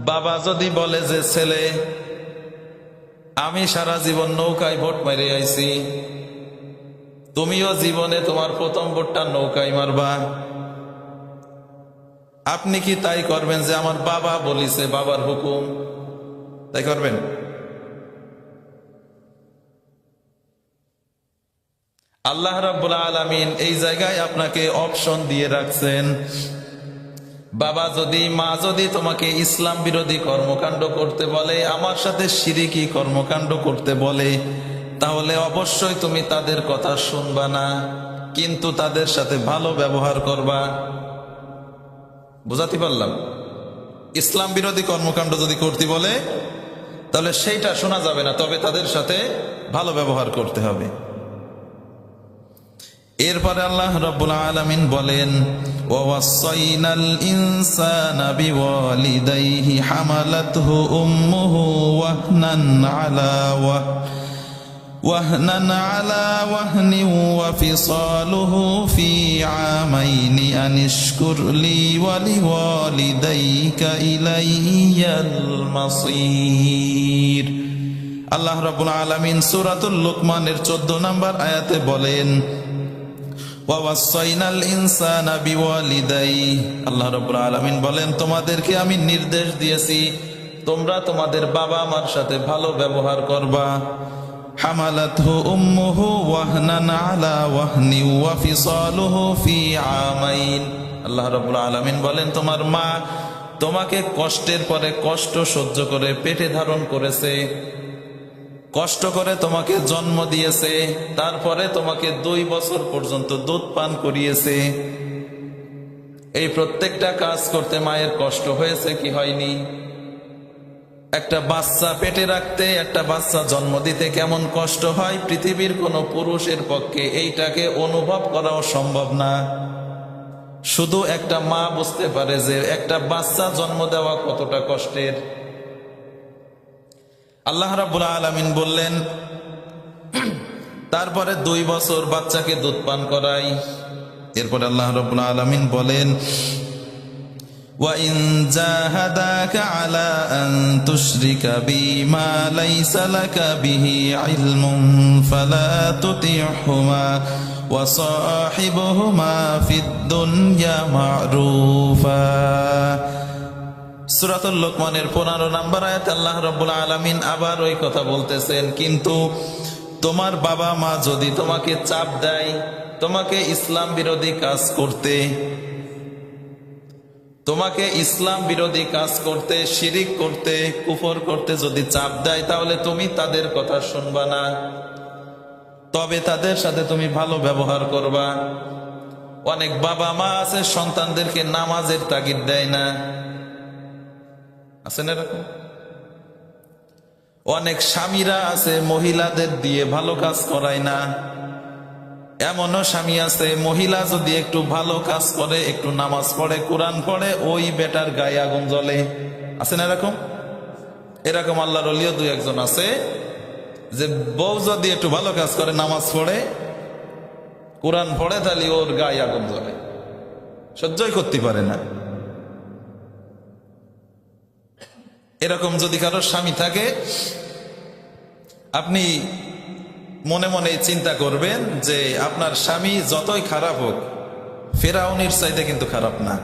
বাবা যদি বলে যে ছেলে আমি সারা জীবন নৌকায় ভোট মেরে আইছি, তুমিও জীবনে তোমার প্রথম ভোটটা নৌকায় মারবা, আপনি কি তাই করবেন যে আমার বাবা বলিছে, বাবার হুকুম, তাই করবেন? আল্লাহ রাব্বুল আলামিন এই জায়গায় আপনাকে অপশন দিয়ে রাখছেন। বাবা যদি মা যদি তোমাকে ইসলাম বিরোধী কর্মকাণ্ড করতে বলে, আমার সাথে শিরকি কর্মকাণ্ড করতে বলে, তাহলে অবশ্যই তুমি তাদের কথা শুনবা না, কিন্তু তাদের সাথে ভালো ব্যবহার করবা। বুঝাতে পারলাম? ইসলাম বিরোধী কর্মকাণ্ড যদি করতে বলে তাহলে সেইটা শোনা যাবে না, তবে তাদের সাথে ভালো ব্যবহার করতে হবে। এরপরে আল্লাহ রাব্বুল আলামিন বলেন, ওয়াসাইনাল ইনসানা বিওয়ালিদাইহি হামালাতহু উম্মুহু ওয়াহনান আলা ওয়াহনিন ওয়া ফিসালুহু ফি আমাইনি আনিশকুর লি ওয়া লিওয়ালিদাইকা ইলাইয়াল মাসীর। আল্লাহ রাব্বুল আলামিন সূরাতুল লুকমানের 14 নম্বর আয়াতে বলেন, ওয়াসাইনাল ইনসানা বিওয়ালিদাইহি, আল্লাহ রাব্বুল আলামিন বলেন তোমাদেরকে আমি নির্দেশ দিয়েছি তোমরা তোমাদের বাবা মার সাথে ভালো ব্যবহার করবা। হামালাতহু উম্মুহু ওয়াহনান আলা ওয়াহনি ওয়া ফিসালুহু ফি আমাইন, আল্লাহ রাব্বুল আলামিন বলেন তোমার মা তোমাকে কষ্টের পরে কষ্ট সহ্য করে পেটে ধারণ করেছে, কষ্ট করে তোমাকে জন্ম দিয়েছে, তারপরে তোমাকে 2 বছর পর্যন্ত দুধ পান করিয়েছে। এই প্রত্যেকটা কাজ করতে মায়ের কষ্ট হয়েছে কি হয়নি? একটা বাচ্চা পেটে রাখতে, একটা বাচ্চা জন্ম দিতে কেমন কষ্ট হয় পৃথিবীর কোনো পুরুষের পক্ষে এইটাকে অনুভব করাও সম্ভব না। শুধু একটা মা বুঝতে পারে যে একটা বাচ্চা জন্ম দেওয়া কতটা কষ্টের। আল্লাহ রাব্বুল আলামিন বললেন তারপরে 2 বছর বাচ্চাকে দুধ পান করাই। এরপর আল্লাহ রাব্বুল আলামিন বলেন, ওয়া ইন জাহাদাকা আলা আন তুশরিকা বিমা লাইসা লাকা বিহি ইলমুন ফালা তুতি'হুমা ওয়া সাহিবহুমা ফিদ দুনিয়া মা'রুফা। সূরাতুল লুকমানের 15 নম্বর আয়াতে আল্লাহ রাব্বুল আলামিন আবার ওই কথা বলতেছেন, কিন্তু তোমার বাবা মা যদি তোমাকে চাপ দেয় তোমাকে ইসলাম বিরোধী কাজ করতে, তোমাকে ইসলাম বিরোধী কাজ করতে, শিরিক করতে, কুফর করতে যদি চাপ দেয়, তাহলে তুমি তাদের কথা শুনবা না, তবে তাদের সাথে তুমি ভালো ব্যবহার করবা। অনেক বাবা মা আছে সন্তানদেরকে নামাজের তাগিদ দেয় না, আছেন এরকম? অনেক স্বামীরা আছে মহিলাদের দিয়ে ভালো কাজ করায় না। এমনও স্বামী আছে মহিলা যদি একটু ভালো কাজ করে, একটু নামাজ পড়ে, কোরআন পড়ে, ওই বেটার গায়ে আগুন জ্বলে। আছেন এরকম? এরকম আল্লাহর ওলিও 2-1 আছে যে বউ যদি একটু ভালো কাজ করে, নামাজ পড়ে, কোরআন পড়ে, তাহলে ওর গায়ে আগুন জ্বলে, সহ্যই করতে পারে না। এরকম যদি কারো স্বামী থাকে, আপনি মনে মনে চিন্তা করবেন যে আপনার স্বামী যতই খারাপ হোক ফিরআউনের চাইতে কিন্তু খারাপ না।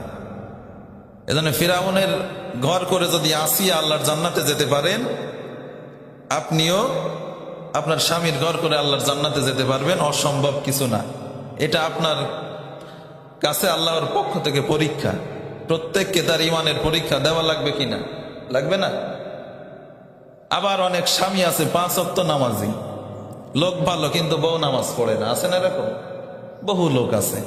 এজন্য ফিরআউনের ঘর করে যদি আসিয়া আল্লাহর জান্নাতে যেতে পারেন, আপনিও আপনার স্বামীর ঘর করে আল্লাহর জান্নাতে যেতে পারবেন, অসম্ভব কিছু না। এটা আপনার কাছে আল্লাহর পক্ষ থেকে পরীক্ষা। প্রত্যেককে তার ইমানের পরীক্ষা দেওয়া লাগবে কিনা? লাগবে না? আবার অনেক স্বামী আছে 5 ওয়াক্ত নামাজি, লোক ভালো, কিন্তু বউ নামাজ পড়ে না। আছে না এরকম? বহু লোক আছে।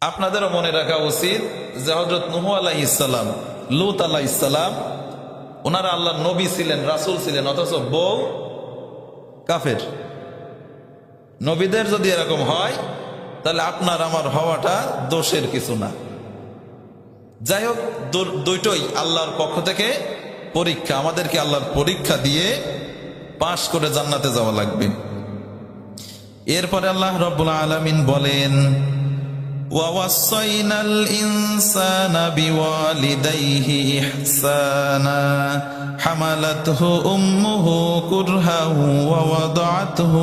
আপনাদেরও মনে রাখা উচিত যে হযরত নূহ আলাইহিস সালাম, লূত আলাইহিস সালাম, ওনারা আল্লাহর নবী ছিলেন, রাসূল ছিলেন, অথচ বউ কাফের। নবীদের যদি এরকম হয় তাহলে আপনার আমার হওয়াটা দোষের কিছু না। যাই হোক, দুইটাই আল্লাহর পক্ষ থেকে পরীক্ষা। আমাদেরকে আল্লাহর পরীক্ষা দিয়ে পাশ করে জান্নাতে যাওয়া লাগবে। এরপরে আল্লাহ রাব্বুল আলামিন বলেন, ووصينا الإنسان بوالديه إحسانا حملته أمه كرها ووضعته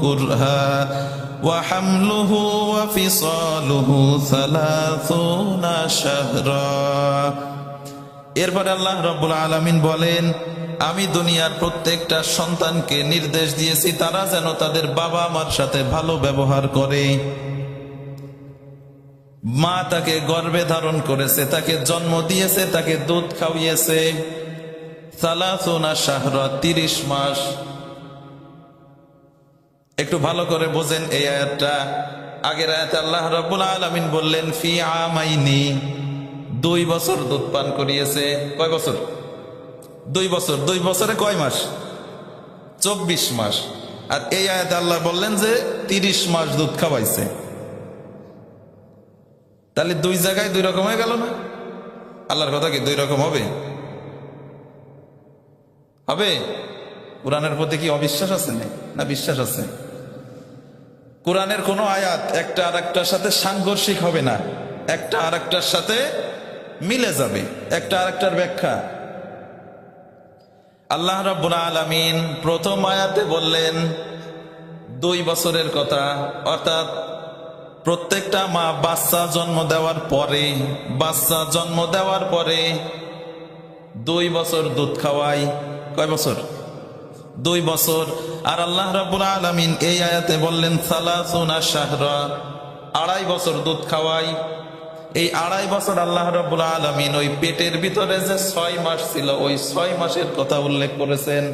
كرها وحمله وفصاله 30 شهرا এরপরে আল্লাহ রাব্বুল আলামিন বলেন, আমি দুনিয়ার প্রত্যেকটা সন্তানকে নির্দেশ দিয়েছি তারা যেন তাদের বাবা মার সাথে ভালো ব্যবহার করে। মা তাকে গর্ভে ধারণ করেছে, তাকে জন্ম দিয়েছে, তাকে দুধ খাওয়িয়েছে 30 শাহরা 30 মাস। একটু ভালো করে বোঝেন এই আয়াতটা। আগের আয়াতে আল্লাহ রাব্বুল আলামিন বললেন ফি আমাইনি, 2 বছর দুধ পান করিয়েছে। কয় বছর? 2 বছর। 2 বছরে কয় মাস? 24 মাস। আর এই আয়াতে আল্লাহ বললেন যে 30 মাস দুধ খাওয়াইছে। তাহলে 2 জায়গায় 2 রকম হয়ে গেল না? আল্লাহর কথা কি 2 রকম হবে? হবে? কোরআনের প্রতি কি অবিশ্বাস আছে না বিশ্বাস আছে? কোরআনের কোন আয়াত একটা আরেকটার সাথে সাংঘর্ষিক হবে না, একটা আরেকটার সাথে মিলে যাবে, একটা আরেকটার ব্যাখ্যা। আল্লাহ রাব্বুল আলামিন প্রথম আয়াতে বললেন 2 বছরের কথা, অর্থাৎ প্রত্যেকটা মা বাচ্চা জন্ম দেওয়ার পরে 2 বছর দুধ খাওয়ায়। কয় বছর? 2 বছর। আর আল্লাহ রাব্বুল আলামিন এই আয়াতে বললেন 30 শাহরা, 2.5 বছর দুধ খাওয়াই। এই 2.5 বছর আল্লাহ রাব্বুল আলামিন ওই পেটের ভিতরে যে 6 মাস ছিল ওই 6 মাসের কথা উল্লেখ করেছেন।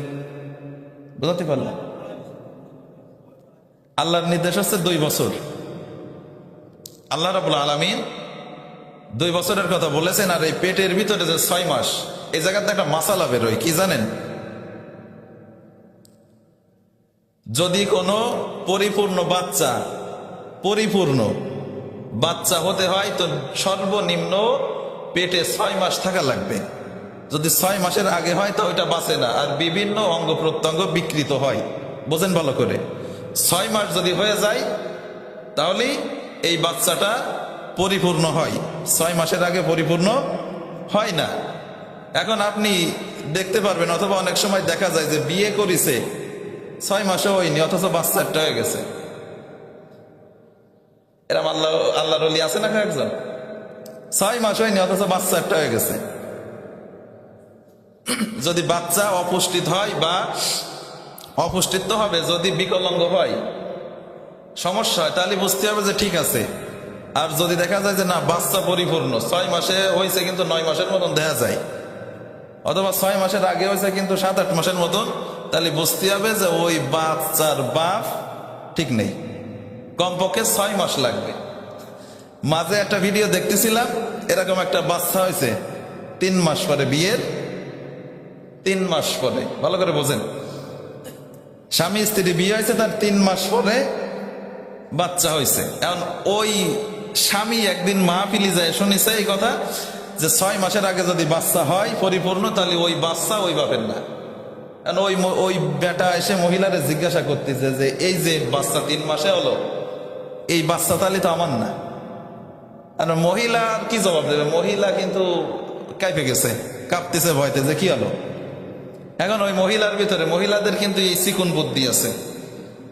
বুঝতে পারলেন? আল্লাহর নির্দেশ হচ্ছে 2 বছর। আল্লাহ রাব্বুল আলামিন 2 বছরের কথা বলেছেন। আর এই পেটের ভিতরে যে 6 মাস, এই জায়গাতে একটা মাসালা বেরোয়, কি জানেন? যদি কোনো পরিপূর্ণ বাচ্চা হতে হয় তো সর্বনিম্ন পেটে 6 মাস থাকা লাগবে। যদি 6 মাসের আগে হয় তো ওইটা বাঁচে না, আর বিভিন্ন অঙ্গ প্রত্যঙ্গ বিকৃত হয়। বোঝেন ভালো করে? 6 মাস যদি হয়ে যায় তাহলে এই বাচ্চাটা পরিপূর্ণ হয়, 6 মাসের আগে পরিপূর্ণ হয় না। এখন আপনি দেখতে পারবেন, অথবা অনেক সময় দেখা যায় যে বিয়ে করেছে 6 মাসে হয়নি অথচ বাচ্চা একটা হয়ে গেছে। এরকম আল্লাহর ওলি আছে না একজন? 6 মাস হয়নি অথচ বাচ্চা একটা হয়ে গেছে। যদি বাচ্চা অপুষ্টিত হয় বা অপুষ্টিত হবে, যদি বিকলাঙ্গ হয়, সমস্যা হয়, তাহলে বুঝতে হবে যে ঠিক আছে। আর যদি দেখা যায় যে না, বাচ্চা পরিপূর্ণ, 6 মাসে হয়েছে কিন্তু 9 মাসের মতন দেখা যায়, অথবা 6 মাসের আগে হয়েছে কিন্তু 7-8 মাসের মতন, তাহলে বুঝতে হবে যে ওই বাচ্চার বাপ ঠিক নেই, কমপক্ষে 6 মাস লাগবে। মাঝে একটা ভিডিও দেখতেছিলাম, এরকম একটা বাচ্চা হয়েছে 3 মাস পরে, বিয়ের 3 মাস পরে। ভালো করে বোঝেন, স্বামী স্ত্রী বিয়ে হয়েছে, তার 3 মাস পরে বাচ্চা হয়েছে। এখন ওই স্বামী একদিন মাহফিলি যায় শুনেছে এই কথা যে 6 মাসের আগে যদি বাচ্চা হয় পরিপূর্ণ, তাহলে ওই বাচ্চা ওই বাপের না। ওই বেটা এসে মহিলারে জিজ্ঞাসা করতেছে যে এই যে বাচ্চা 3 মাসে হলো, এই বাচ্চা তাহলে তো আমার না। আর মহিলা কি জবাব দেবে? মহিলা কিন্তু কাঁপে গেছে, কাঁপতেছে ভয়তে যে কি হলো। এখন ওই মহিলার ভিতরে, মহিলাদের কিন্তু এই চিকুন বুদ্ধি আছে,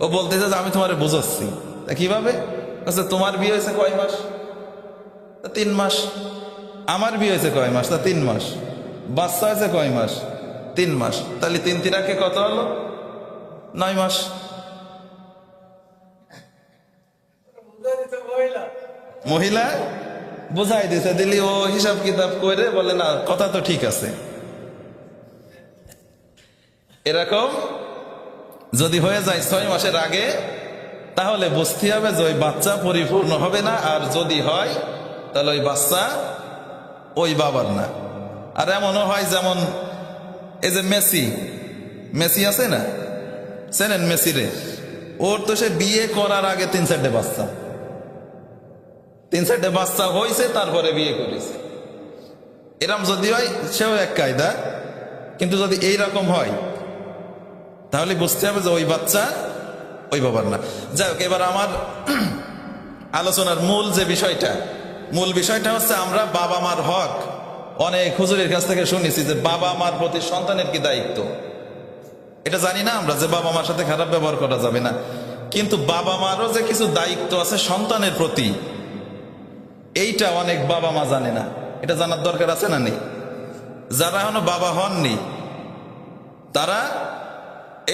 ও বলতেছে যে আমি তোমারে বুঝাচ্ছি। কিভাবে? তোমার বিয়ে হয়েছে কয় মাস? 3 মাস। আমার বিয়ে হয়েছে কয় মাস? 3 মাস। বাচ্চা হয়েছে কয় মাস? 3 মাস। তাহলে 3×3 কত হলো? 9 মাস। মহিলা বুঝাই দিছে, দিলি ও হিসাব কিতাব করে বলে না, কথা তো ঠিক আছে। এরকম যদি হয়ে যায় 6 মাসের আগে, তাহলে বুঝতে হবে যে ওই বাচ্চা পরিপূর্ণ হবে না। আর যদি হয় তাহলে ওই বাচ্চা ওই বাবার না। আর এমনও হয়, যেমন এই যে মেসি আছে না, চেনেন মেসি রে? ওর তো সে বিয়ে করার আগে 3-4টে বাচ্চা, 3-4টে বাচ্চা হয়েছে, তারপরে বিয়ে করেছে। এরম যদি হয় সেও এক কায়দা, কিন্তু যদি এইরকম হয় তাহলে বুঝতে হবে যে ওই বাচ্চা ওই বাবার না। যাই হোক, এবার আমার আলোচনার মূল বিষয়টা হচ্ছে আমরা বাবা মার হক অনেক হুজুরের কাছ থেকে শুনেছি যে বাবা মার প্রতি সন্তানের কি দায়িত্ব। এটা জানি না আমরা যে বাবা মার সাথে খারাপ ব্যবহার করা যাবে না, কিন্তু বাবা মারও যে কিছু দায়িত্ব আছে সন্তানের প্রতি, এইটা অনেক বাবা মা জানে না। এটা জানার দরকার আছে না নেই? যারা এখনো বাবা হননি তারা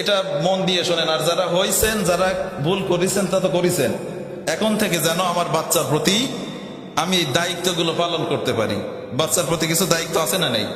এটা মন দিয়ে শোনেন, আর যারা হয়েছেন, যারা ভুল করেছেন তা তো করেছেন, এখন থেকে যেন আমার বাচ্চার প্রতি আমি এই দায়িত্বগুলো পালন করতে পারি। বাচ্চার প্রতি কিছু দায়িত্ব আছে না নেই?